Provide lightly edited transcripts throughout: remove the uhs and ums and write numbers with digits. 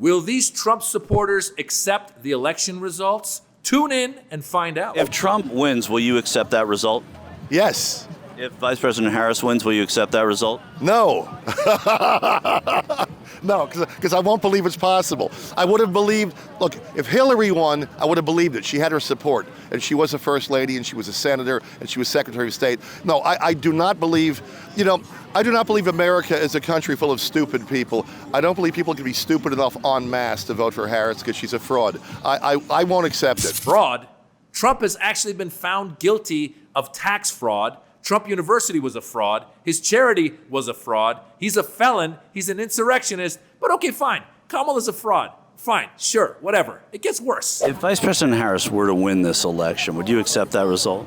Will these Trump supporters accept the election results? Tune in and find out. If Trump wins, will you accept that result? Yes. If Vice President Harris wins, will you accept that result? No. No, because I won't believe it's possible. I would have believed, look, if Hillary won, I would have believed it. She had her support, and she was a first lady, and she was a senator, and she was Secretary of State. No, I do not believe, I do not believe America is a country full of stupid people. I don't believe people can be stupid enough en masse to vote for Harris because she's a fraud. I won't accept it. Fraud? Trump has actually been found guilty of tax fraud. Trump University was a fraud. His charity was a fraud. He's a felon. He's an insurrectionist. But okay, fine. Kamala's a fraud. Fine, sure, whatever. It gets worse. If Vice President Harris were to win this election, would you accept that result?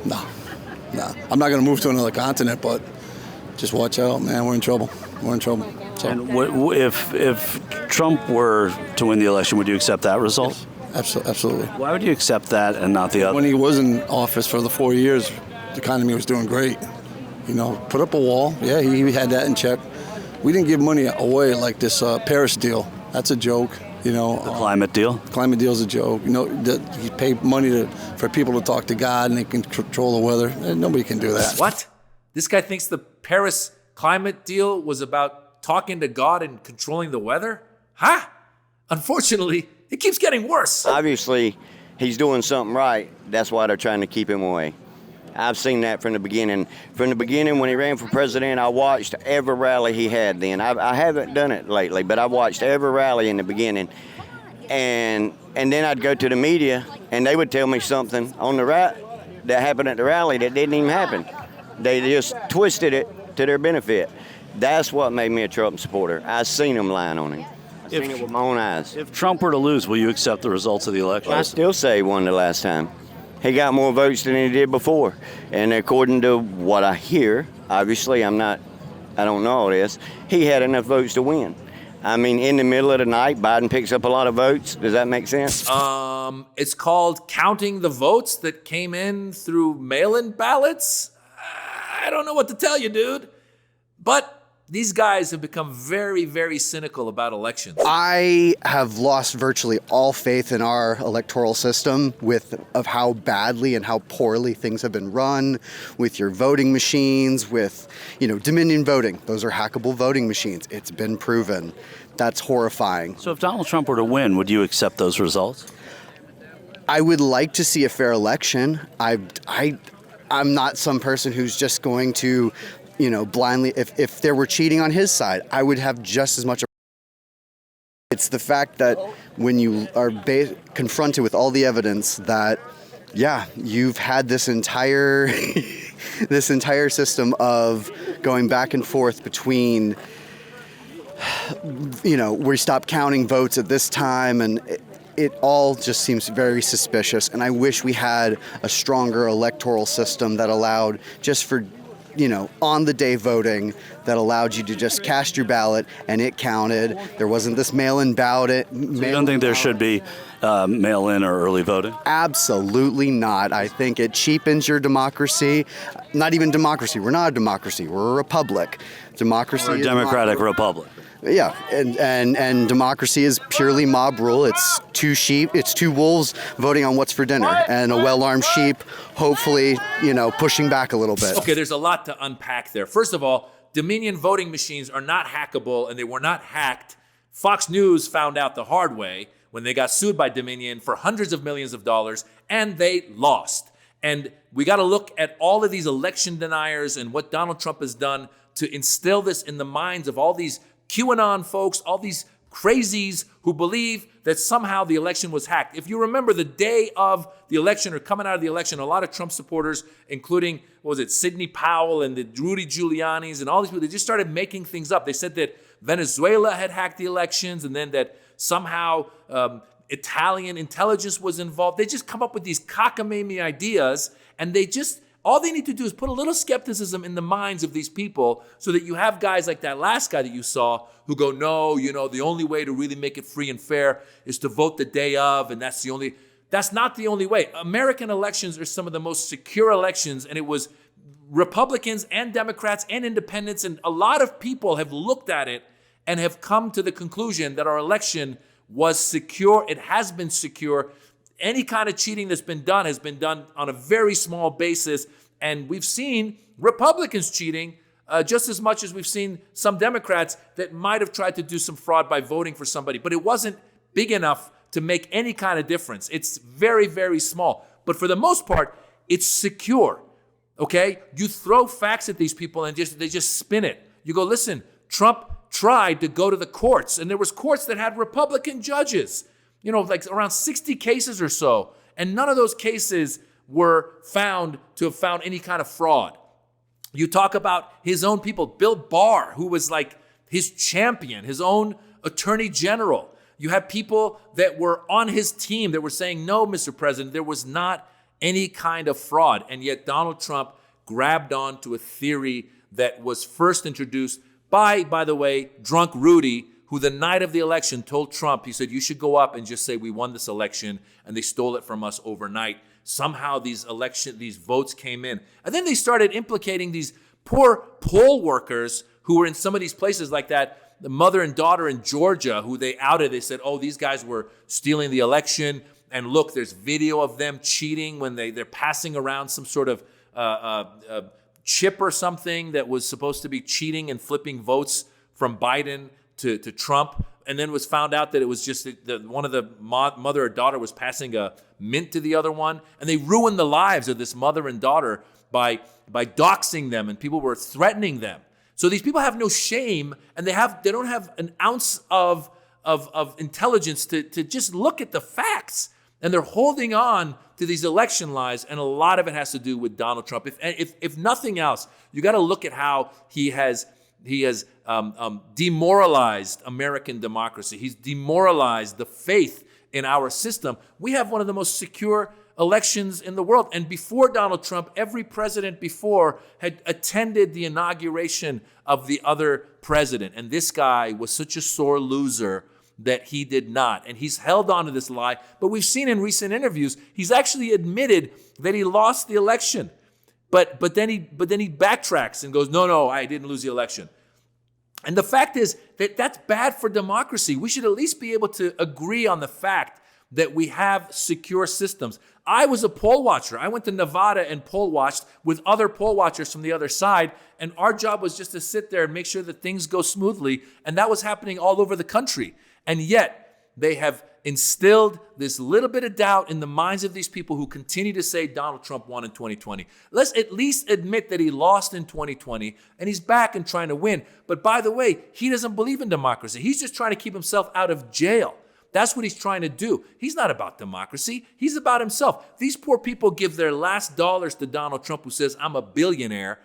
No. I'm not going to move to another continent, but just watch out, man. We're in trouble. We're in trouble. So. And if Trump were to win the election, would you accept that result? Yes, absolutely. Why would you accept that and not the other? When he was in office for the 4 years, the economy was doing great. Put up a wall. Yeah, he had that in check. We didn't give money away like this Paris deal. That's a joke. The climate deal? The climate deal is a joke. He paid money for people to talk to God and they can control the weather. And nobody can do that. What? This guy thinks the Paris climate deal was about talking to God and controlling the weather? Huh? Unfortunately, it keeps getting worse. Obviously, he's doing something right. That's why they're trying to keep him away. I've seen that from the beginning. From the beginning, when he ran for president, I watched every rally he had then. I haven't done it lately, but I watched every rally in the beginning. And then I'd go to the media, and they would tell me something on the that happened at the rally that didn't even happen. They just twisted it to their benefit. That's what made me a Trump supporter. I seen them lying on him. I seen it with my own eyes. If Trump were to lose, will you accept the results of the election? I still say he won the last time. He got more votes than he did before. And according to what I hear, obviously I don't know all this, he had enough votes to win. I mean, in the middle of the night, Biden picks up a lot of votes. Does that make sense? It's called counting the votes that came in through mail-in ballots. I don't know what to tell you, dude. But these guys have become very, very cynical about elections. I have lost virtually all faith in our electoral system of how badly and how poorly things have been run with your voting machines, with, Dominion voting. Those are hackable voting machines. It's been proven. That's horrifying. So if Donald Trump were to win, would you accept those results? I would like to see a fair election. I'm not some person who's just going to blindly, if there were cheating on his side, I would have just as much. It's the fact that when you are confronted with all the evidence that, you've had this entire system of going back and forth between, we stopped counting votes at this time, and it all just seems very suspicious. And I wish we had a stronger electoral system that allowed just for on the day voting that allowed you to just cast your ballot and it counted. There wasn't this mail-in ballot. So you don't think there should be mail-in or early voting? Absolutely not. I think it cheapens your democracy. Not even democracy. We're not a democracy. We're a republic. Democracy or a democratic republic. Yeah, and democracy is purely mob rule. It's two wolves voting on what's for dinner, and a well-armed sheep, hopefully, pushing back a little bit. Okay, there's a lot to unpack there. First of all, Dominion voting machines are not hackable, and they were not hacked. Fox News found out the hard way when they got sued by Dominion for hundreds of millions of dollars, and they lost. And we got to look at all of these election deniers and what Donald Trump has done to instill this in the minds of all these QAnon folks, all these crazies who believe that somehow the election was hacked. If you remember the day of the election or coming out of the election, a lot of Trump supporters, including, Sidney Powell and the Rudy Giuliani's and all these people, they just started making things up. They said that Venezuela had hacked the elections and then that somehow Italian intelligence was involved. They just come up with these cockamamie ideas, and all they need to do is put a little skepticism in the minds of these people so that you have guys like that last guy that you saw who go, no, the only way to really make it free and fair is to vote the day of, and that's not the only way. American elections are some of the most secure elections, and it was Republicans and Democrats and independents, and a lot of people have looked at it and have come to the conclusion that our election was secure. It has been secure. Any kind of cheating that's been done has been done on a very small basis. And we've seen Republicans cheating just as much as we've seen some Democrats that might have tried to do some fraud by voting for somebody. But it wasn't big enough to make any kind of difference. It's very, very small. But for the most part, it's secure. Okay? You throw facts at these people and they just spin it. You go, listen, Trump tried to go to the courts, and there was courts that had Republican judges, like around 60 cases or so, and none of those cases were found to have found any kind of fraud. You talk about his own people, Bill Barr, who was like his champion, his own attorney general. You had people that were on his team that were saying, no, Mr. President, there was not any kind of fraud. And yet Donald Trump grabbed on to a theory that was first introduced by the way, drunk Rudy, who the night of the election told Trump, he said, you should go up and just say we won this election and they stole it from us overnight. Somehow these votes came in. And then they started implicating these poor poll workers who were in some of these places like that, the mother and daughter in Georgia, who they outed. They said, oh, these guys were stealing the election. And look, there's video of them cheating when they're passing around some sort of chip or something that was supposed to be cheating and flipping votes from Biden to Trump. And then was found out that it was just one of the mother or daughter was passing a mint to the other one. And they ruined the lives of this mother and daughter by doxing them, and people were threatening them. So these people have no shame, and they don't have an ounce of intelligence to just look at the facts. And they're holding on to these election lies, and a lot of it has to do with Donald Trump. If nothing else, you got to look at how he has demoralized American democracy. He's demoralized the faith in our system. We have one of the most secure elections in the world. And before Donald Trump, every president before had attended the inauguration of the other president. And this guy was such a sore loser that he did not. And he's held on to this lie. But we've seen in recent interviews, he's actually admitted that he lost the election. But then he backtracks and goes, no, I didn't lose the election. And the fact is that that's bad for democracy. We should at least be able to agree on the fact that we have secure systems. I was a poll watcher. I went to Nevada and poll watched with other poll watchers from the other side. And our job was just to sit there and make sure that things go smoothly. And that was happening all over the country. And yet they have instilled this little bit of doubt in the minds of these people who continue to say Donald Trump won in 2020. Let's at least admit that he lost in 2020 and he's back and trying to win. But by the way, he doesn't believe in democracy. He's just trying to keep himself out of jail. That's what he's trying to do. He's not about democracy. He's about himself. These poor people give their last dollars to Donald Trump, who says, I'm a billionaire,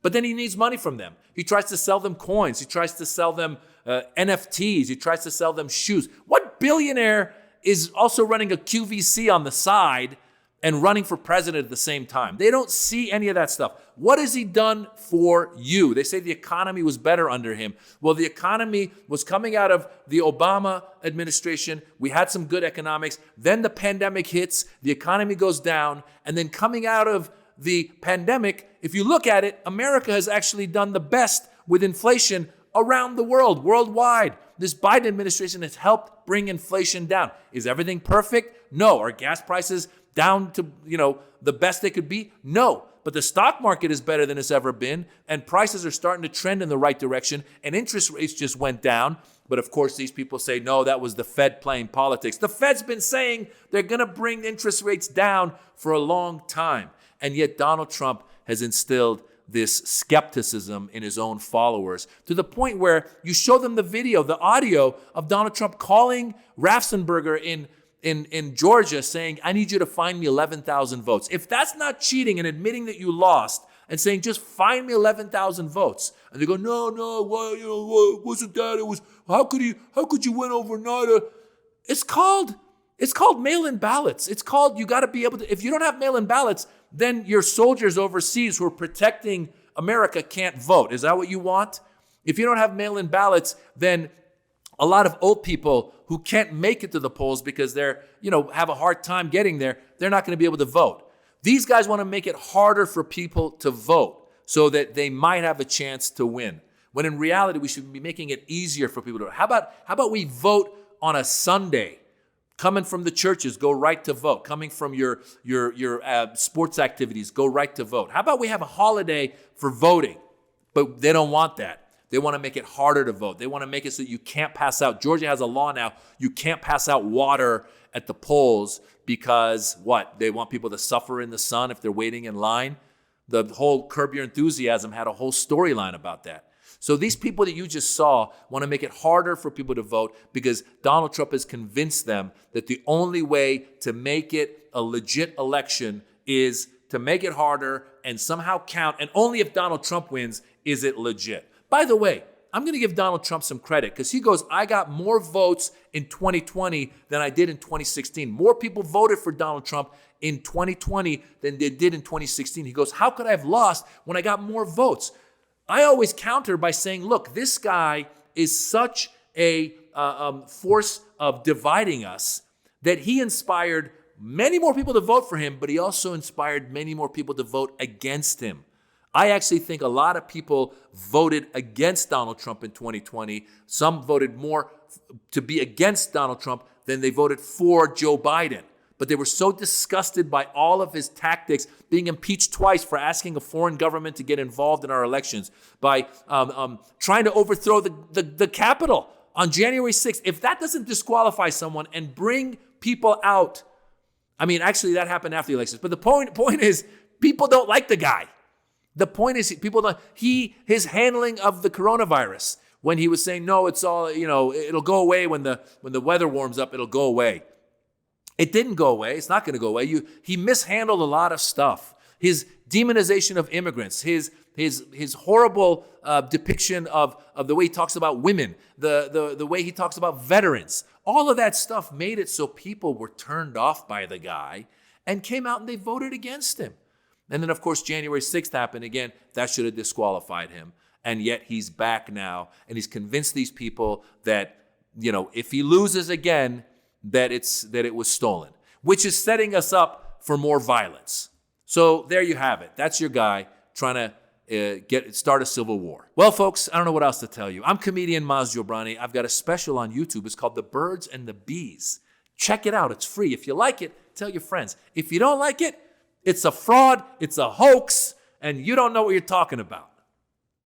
but then he needs money from them. He tries to sell them coins. He tries to sell them NFTs. He tries to sell them shoes. What billionaire is also running a QVC on the side and running for president at the same time? They don't see any of that stuff. What has he done for you? They say the economy was better under him. Well, the economy was coming out of the Obama administration. We had some good economics. Then the pandemic hits. The economy goes down. And then coming out of the pandemic, if you look at it, America has actually done the best with inflation around the world, worldwide. This Biden administration has helped bring inflation down. Is everything perfect? No. Are gas prices down to, the best they could be? No. But the stock market is better than it's ever been, and prices are starting to trend in the right direction, and interest rates just went down. But of course, these people say, no, that was the Fed playing politics. The Fed's been saying they're going to bring interest rates down for a long time. And yet Donald Trump has instilled this skepticism in his own followers to the point where you show them the video, the audio of Donald Trump calling Raffensperger in Georgia saying, I need you to find me 11,000 votes. If that's not cheating and admitting that you lost and saying, just find me 11,000 votes. And they go, no, well, wasn't that? It was, how could you win overnight? It's called mail-in ballots. It's called, you got to be able to, if you don't have mail-in ballots, then your soldiers overseas who are protecting America can't vote. Is that what you want? If you don't have mail-in ballots, then a lot of old people who can't make it to the polls because they're, have a hard time getting there, they're not going to be able to vote. These guys want to make it harder for people to vote so that they might have a chance to win. when in reality we should be making it easier for people to vote. How about we vote on a Sunday? Coming from the churches, go right to vote. Coming from your sports activities, go right to vote. How about we have a holiday for voting? But they don't want that. They want to make it harder to vote. They want to make it so you can't pass out. Georgia has a law now. You can't pass out water at the polls because what? They want people to suffer in the sun if they're waiting in line. The whole Curb Your Enthusiasm had a whole storyline about that. So these people that you just saw want to make it harder for people to vote because Donald Trump has convinced them that the only way to make it a legit election is to make it harder and somehow count. And only if Donald Trump wins is it legit. By the way, I'm going to give Donald Trump some credit because he goes, I got more votes in 2020 than I did in 2016. More people voted for Donald Trump in 2020 than they did in 2016. He goes, how could I have lost when I got more votes? I always counter by saying, look, this guy is such a force of dividing us that he inspired many more people to vote for him, but he also inspired many more people to vote against him. I actually think a lot of people voted against Donald Trump in 2020. Some voted more to be against Donald Trump than they voted for Joe Biden. But they were so disgusted by all of his tactics, being impeached twice for asking a foreign government to get involved in our elections, by trying to overthrow the Capitol on January 6th. If that doesn't disqualify someone and bring people out, I mean, actually that happened after the elections. But the point is, people don't like the guy. The point is, people don't. His handling of the coronavirus, when he was saying, no, it's all, it'll go away when the weather warms up, it'll go away. It didn't go away. It's not going to go away. He mishandled a lot of stuff. His demonization of immigrants, his horrible depiction of the way he talks about women, the way he talks about veterans, all of that stuff made it so people were turned off by the guy and came out and they voted against him. And then, of course, January 6th happened again. That should have disqualified him. And yet he's back now, and he's convinced these people that, if he loses again, that it was stolen, which is setting us up for more violence. So there you have it. That's your guy trying to start a civil war. Well, folks, I don't know what else to tell you. I'm comedian Maz Jobrani. I've got a special on YouTube. It's called The Birds and the Bees. Check it out. It's free. If you like it, tell your friends. If you don't like it, it's a fraud, it's a hoax, and you don't know what you're talking about.